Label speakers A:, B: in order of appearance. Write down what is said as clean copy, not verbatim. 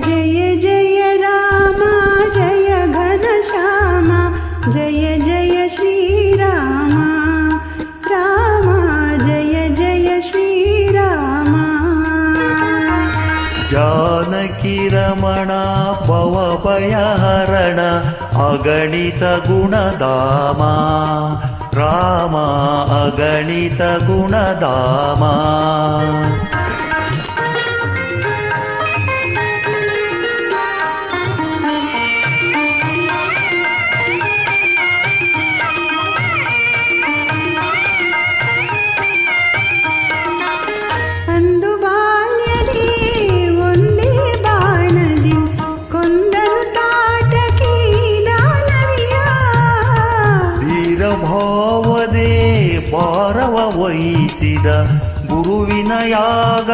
A: जय जय राम जय घनश्याम जय जय श्रीराम राम जय जय श्रीराम
B: जानकी रमण भवभयहरण अगणित गुणधामा राम अगणित गुणधामा
A: ಅಂದು ಬಾಲ್ಯದಿ ಒಂದೇ ಬಾಣದಿ ಕೊಂದನು ತಾಟಕಿ ದಾನವಿಯ
B: ಧೀರಭಾವದೆ ಭಾರವ ವಹಿಸಿದ ಗುರುವಿನ ಯಾಗ